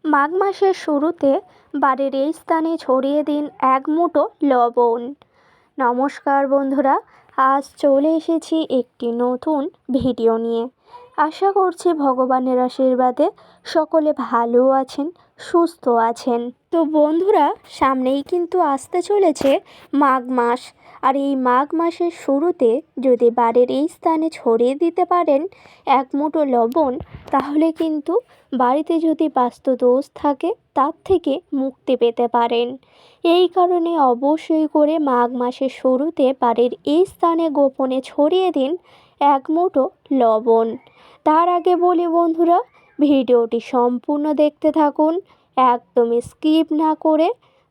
মাঘ মাসের শুরুতে বাড়ির এই স্থানে ছড়িয়ে দিন এক মুঠো লবণ। নমস্কার বন্ধুরা, আজ চলে এসেছি একটি নতুন ভিডিও নিয়ে। আশা করছি ভগবানের আশীর্বাদে সকলে ভালো আছেন, সুস্থ আছেন। তো বন্ধুরা, সামনেই কিন্তু আসতে চলেছে মাঘ মাস। আর এই মাঘ মাসের শুরুতে যদি বাড়ির এই স্থানে ছড়িয়ে দিতে পারেন এক মুঠো লবণ, তাহলে কিন্তু বাড়িতে যদি বাস্তু দোষ থাকে তার থেকে মুক্তি পেতে পারেন। এই কারণে অবশ্যই করে মাঘ মাসের শুরুতে বাড়ির এই স্থানে গোপনে ছড়িয়ে দিন এক মুঠো লবণ। তার আগে বলি বন্ধুরা, ভিডিওটি সম্পূর্ণ দেখতে থাকুন, একদমই স্কিপ না করে।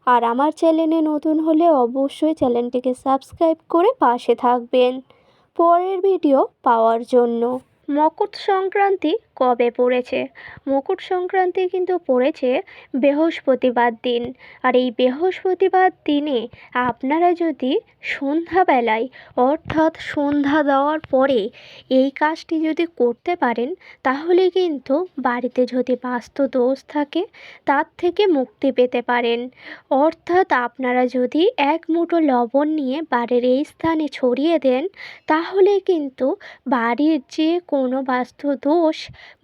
আর আমার চ্যানেলে নতুন হলে অবশ্যই চ্যানেলটিকে সাবস্ক্রাইব করে পাশে থাকবেন পরের ভিডিও পাওয়ার জন্য। মকর সংক্রান্তি কবে পড়েছে? মকর সংক্রান্তি কিন্তু পড়েছে বৃহস্পতিবার দিন। আর এই বৃহস্পতিবার দিনে আপনারা যদি সন্ধ্যাবেলায়, অর্থাৎ সন্ধ্যা দেওয়ার পরে এই কাজটি যদি করতে পারেন, তাহলে কিন্তু বাড়িতে যদি বাস্তু দোষ থাকে তার থেকে মুক্তি পেতে পারেন। অর্থাৎ আপনারা যদি এক মুঠো লবণ নিয়ে বাড়ির এই স্থানে ছড়িয়ে দেন, তাহলে কিন্তু বাড়ির যে কোনো বাস্তু দোষ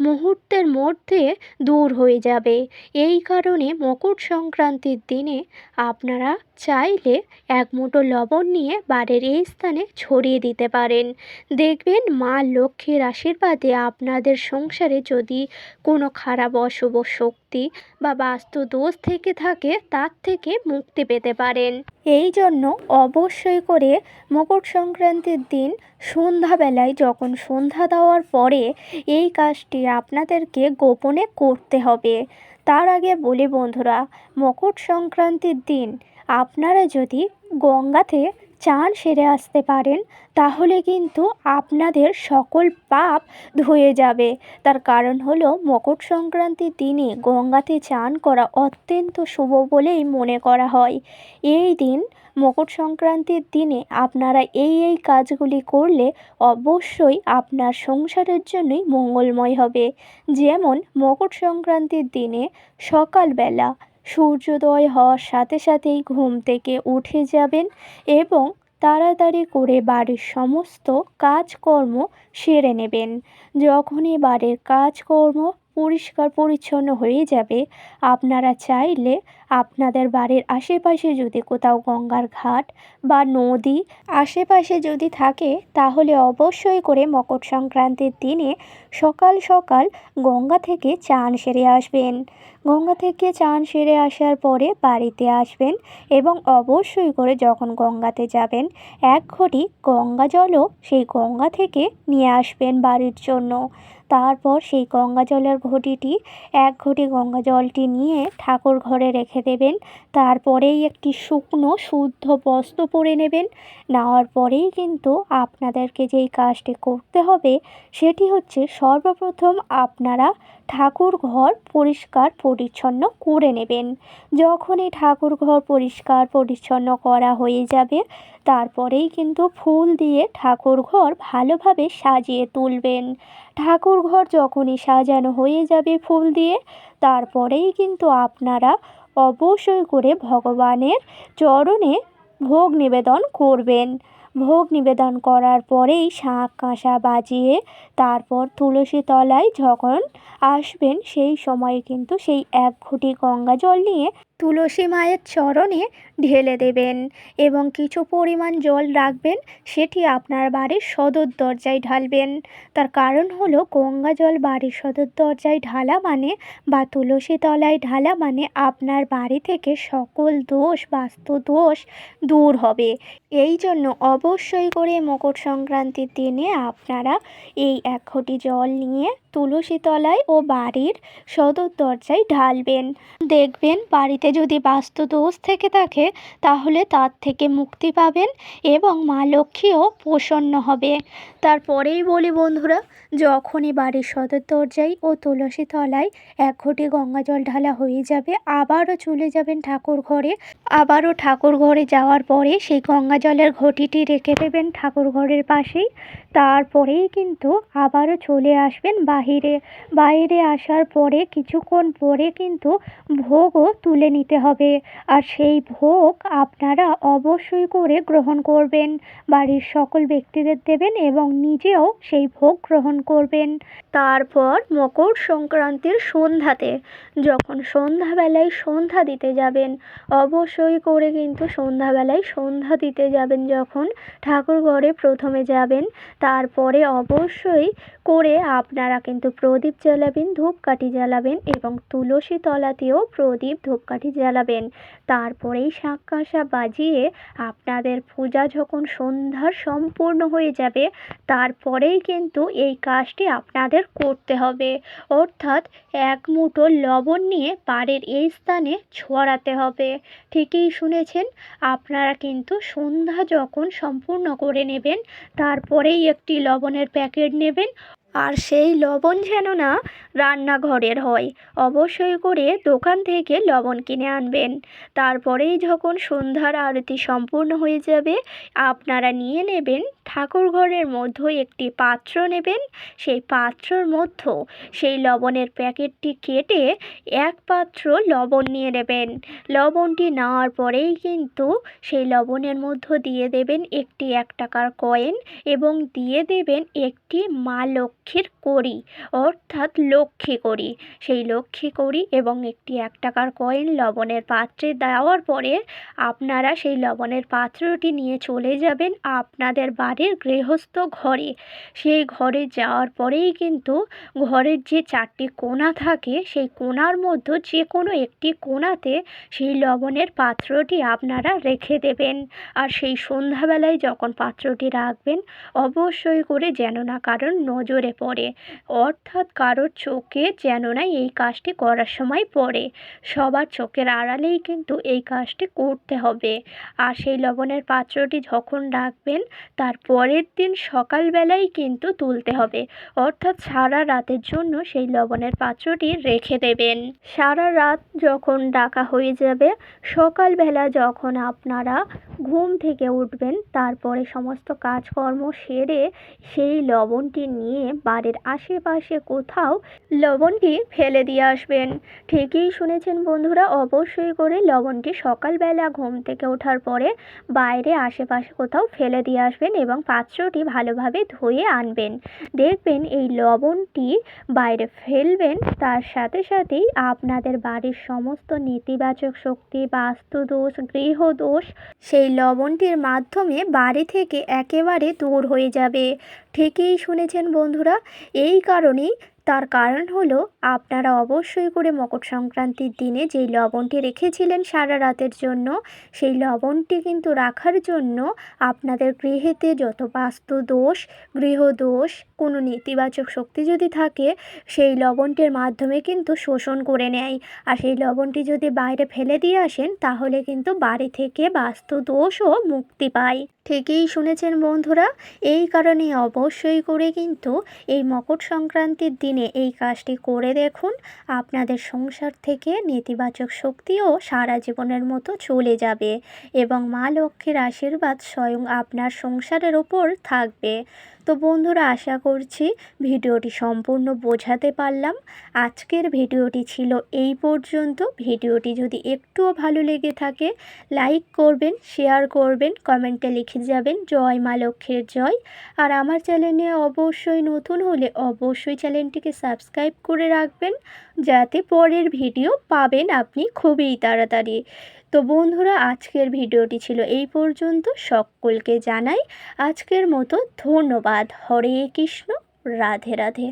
মুহূর্তের মধ্যে দূর হয়ে যাবে। এই কারণে মকর সংক্রান্তির দিনে আপনারা চাইলে এক মুঠো লবণ নিয়ে বাড়ির এই স্থানে ছড়িয়ে দিতে পারেন। দেখবেন মা লক্ষ্মীর আশীর্বাদে আপনাদের সংসারে যদি কোনো খারাপ অশুভ শক্তি বা বাস্তু দোষ থেকে থাকে তার থেকে মুক্তি পেতে পারেন। এই জন্য অবশ্যই করে মকর সংক্রান্তির দিন সন্ধ্যাবেলায়, যখন সন্ধ্যা দেওয়ার পরে এই কাজটি আপনাদেরকে গোপনে করতে হবে। তার আগে বলি বন্ধুরা, মকর সংক্রান্তির দিন আপনারা যদি গঙ্গাতে চান সেরে আসতে পারেন, তাহলে কিন্তু আপনাদের সকল পাপ ধুয়ে যাবে। তার কারণ হলো মকর সংক্রান্তির দিনে গঙ্গাতে চান করা অত্যন্ত শুভ বলেই মনে করা হয়। এই দিন মকর সংক্রান্তির দিনে আপনারা এই কাজগুলি করলে অবশ্যই আপনার সংসারের জন্যই মঙ্গলময় হবে। যেমন মকর সংক্রান্তির দিনে সকালবেলা সূর্যোদয় হওয়ার সাথে সাথেই ঘুম থেকে উঠে যাবেন এবং তাড়াতাড়ি করে বাড়ির সমস্ত কাজকর্ম সেরে নেবেন। যখনই বাড়ির কাজকর্ম পরিষ্কার পরিচ্ছন্ন হয়ে যাবে, আপনারা চাইলে আপনাদের বাড়ির আশেপাশে যদি কোথাও গঙ্গার ঘাট বা নদী আশেপাশে যদি থাকে, তাহলে অবশ্যই করে মকর সংক্রান্তির দিনে সকাল সকাল গঙ্গা থেকে চান সেরে আসবেন। গঙ্গা থেকে চান সেরে আসার পরে বাড়িতে আসবেন এবং অবশ্যই করে যখন গঙ্গাতে যাবেন এক ঘটি গঙ্গা জলও সেই গঙ্গা থেকে নিয়ে আসবেন বাড়ির জন্য। তারপর সেই গঙ্গা জলের ঘটিটি, এক ঘটি গঙ্গা জলটি নিয়ে ঠাকুর ঘরে রেখে দেবেন। তারপরেই একটি শুকনো শুদ্ধ বস্ত্র পরে নেবেন। নেওয়ার পরেই কিন্তু আপনাদেরকে যেই কাজটি করতে হবে সেটি হচ্ছে, সর্বপ্রথম আপনারা ঠাকুর ঘর পরিষ্কার পরিচ্ছন্ন করে নেবেন। যখনই ঠাকুর ঘর পরিষ্কার পরিচ্ছন্ন করা হয়ে যাবে, তারপরেই কিন্তু ফুল দিয়ে ঠাকুর ঘর ভালোভাবে সাজিয়ে তুলবেন। ঠাকুর ঘর যখনই সাজানো হয়ে যাবে ফুল দিয়ে, তারপরেই কিন্তু আপনারা অবশ্যই করে ভগবানের চরণে ভোগ নিবেদন করবেন। ভোগ নিবেদন করার পরেই শাঁখ কাঁসা বাজিয়ে তারপর তুলসী তলায় যখন আসবেন, সেই সময়ে কিন্তু সেই এক ঘটি গঙ্গা জল নিয়ে তুলসী মায়ের চরণে ঢেলে দেবেন এবং কিছু পরিমাণ জল রাখবেন, সেটি আপনার বাড়ির সদর দরজায় ঢালবেন। তার কারণ হলো, গঙ্গা জল বাড়ির সদর দরজায় ঢালা মানে বা তুলসী তলায় ঢালা মানে আপনার বাড়ি থেকে সকল দোষ, বাস্তু দোষ দূর হবে। এই জন্য অবশ্যই করে মকর সংক্রান্তির দিনে আপনারা এই এক ঘটি জল নিয়ে তুলসী তলায় ও বাড়ির সদর দরজায় ঢালবেন। দেখবেন বাড়িতে যদি বাস্তু দোষ থেকে থাকে তাহলে তার থেকে মুক্তি পাবেন এবং মা লক্ষ্মীও প্রসন্ন হবে। তারপরেই বলি বন্ধুরা, যখনই বাড়ির সদর দরজায় ও তুলসী তলায় 1 ঘটি গঙ্গা জল ঢালা হয়ে যাবে, আবারও চলে যাবেন ঠাকুর ঘরে। আবারও ঠাকুর ঘরে যাওয়ার পরে সেই গঙ্গা জলের ঘটিটি রেখে দেবেন ঠাকুর ঘরের পাশেই। তারপরেই কিন্তু আবারও চলে আসবেন বাহিরে। বাইরে আসার পরে কিছুক্ষণ পরে কিন্তু ভোগও তুলে নিতে হবে, আর সেই ভোগ আপনারা অবশ্যই করে গ্রহণ করবেন। বাড়ির সকল ব্যক্তিদের দেবেন এবং নিজেও সেই ভোগ গ্রহণ করবেন। তারপর মকর সংক্রান্তির সন্ধ্যাতে যখন সন্ধ্যাবেলায় সন্ধ্যা দিতে যাবেন, অবশ্যই করে কিন্তু সন্ধ্যাবেলায় সন্ধ্যা দিতে যাবেন যখন ঠাকুর ঘরে প্রথমে যাবেন, তারপরে অবশ্যই করে আপনারা কিন্তু প্রদীপ জ্বালাবেন, ধূপকাঠি জ্বালাবেন এবং তুলসী তলাতেও প্রদীপ ধূপকাঠি জ্বালাবেন। তারপরেই শাঁখ কাঁসা বাজিয়ে আপনাদের পূজা যখন সন্ধ্যার সম্পূর্ণ হয়ে যাবে, তারপরেই কিন্তু এই কাজটি আপনাদের করতে হবে। অর্থাৎ 1 মুঠো লবণ নিয়ে বাড়ির এই স্থানে ছড়াতে হবে। ঠিকই শুনেছেন, আপনারা কিন্তু সন্ধ্যা যখন সম্পূর্ণ করে নেবেন, তারপরেই একটি লবণের প্যাকেট নেবেন, আর সেই লবণ যেন না রান্নাঘরের হয়। অবশ্যই করে দোকান থেকে লবণ কিনে আনবেন। তারপরেই যখন সন্ধ্যার আরতি সম্পূর্ণ হয়ে যাবে, আপনারা নিয়ে নেবেন ঠাকুর ঘরের মধ্যে একটি পাত্র নেবেন। সেই পাত্রর মধ্যে সেই লবণের প্যাকেটটি কেটে 1 পাত্র লবণ নিয়ে নেবেন। লবণটি নেওয়ার পরেই কিন্তু সেই লবণের মধ্যে দিয়ে দেবেন একটি 1 টাকার কয়েন এবং দিয়ে দেবেন একটি মা লক্ষ্মীর কড়ি, অর্থাৎ লক্ষ্মী কড়ি। সেই লক্ষ্মী কড়ি এবং একটি 1 টাকার কয়েন লবণের পাত্রে দেওয়ার পরে আপনারা সেই লবণের পাত্রটি নিয়ে চলে যাবেন আপনাদের বাড়ির গৃহস্থ ঘরে। সেই ঘরে যাওয়ার পরেই কিন্তু ঘরের যে 4টি কোণা থাকে, সেই কোণার মধ্যে যে কোনো একটি কোণাতে সেই লবণের পাত্রটি আপনারা রেখে দেবেন। আর সেই সন্ধ্যাবেলায় যখন পাত্রটি রাখবেন, অবশ্যই করে যেন না কারোর নজরে পড়ে, অর্থাৎ কারোর চোখে যেন না এই কাজটি করার সময় পড়ে। সবার চোখের আড়ালেই কিন্তু এই কাজটি করতে হবে। আর সেই লবণের পাত্রটি যখন রাখবেন, তার পরের দিন সকালবেলাই কিন্তু তুলতে হবে, অর্থাৎ সারা রাতের জন্য সেই লবণের পাত্রটি রেখে দেবেন। সারা রাত যখন রাখা হয়ে যাবে, সকালবেলা যখন আপনারা ঘুম থেকে উঠবেন, তারপরে সমস্ত কাজকর্ম সেরে সেই লবণটি নিয়ে বাড়ির আশেপাশে কোথাও লবণটি ফেলে দিয়ে আসবেন। ঠিকই শুনেছেন বন্ধুরা, অবশ্যই করে লবণটি সকালবেলা ঘুম থেকে ওঠার পরে বাইরে আশেপাশে কোথাও ফেলে দিয়ে আসবেন এবং পাত্রটি ভালোভাবে ধুয়ে আনবেন। দেখবেন এই লবণটি বাইরে ফেলবেন, তার সাথে সাথেই আপনাদের বাড়ির সমস্ত নেতিবাচক শক্তি, বাস্তুদোষ, গৃহদোষ সেই লবণটির মাধ্যমে বাড়ি থেকে একেবারে দূর হয়ে যাবে। ঠিকই শুনেছেন বন্ধুরা, এই কারণেই তার কারণ হলো আপনারা অবশ্যই করে মকর সংক্রান্তির দিনে যেই লবণটি রেখেছিলেন সারা রাতের জন্য, সেই লবণটি কিন্তু রাখার জন্য আপনাদের গৃহেতে যত বাস্তু দোষ, গৃহদোষ, কোনো নেতিবাচক শক্তি যদি থাকে, সেই লবণটির মাধ্যমে কিন্তু শোষণ করে নেয়। আর সেই লবণটি যদি বাইরে ফেলে দিয়ে আসেন, তাহলে কিন্তু বাড়ি থেকে বাস্তু দোষও মুক্তি পায়। ঠিকই শুনেছেন বন্ধুরা, এই কারণে অবশ্যই করে কিন্তু এই মকর সংক্রান্তির দিনে এই কাজটি করে দেখুন। আপনাদের সংসার থেকে নেতিবাচক শক্তিও সারা জীবনের মতো চলে যাবে এবং মা লক্ষ্মীর আশীর্বাদ স্বয়ং আপনার সংসারের ওপর থাকবে। তো বন্ধুরা, আশা করছি ভিডিওটি সম্পূর্ণ বোঝাতে পারলাম। আজকের ভিডিওটি ছিল এই পর্যন্ত। ভিডিওটি যদি একটুও ভালো লেগে থাকে, লাইক করবেন, শেয়ার করবেন, কমেন্টে লিখে যাবেন জয় মা লক্ষ্মীর জয়। আর আমার চ্যানেলে অবশ্যই নতুন হলে অবশ্যই চ্যানেলটিকে সাবস্ক্রাইব করে রাখবেন, যাতে পরের ভিডিও পাবেন আপনি খুবই তাড়াতাড়ি। তো বন্ধুরা, আজকের ভিডিওটি ছিল এই পর্যন্ত। সকলকে জানাই আজকের মতো ধন্যবাদ। হরে কৃষ্ণ, রাধে রাধে।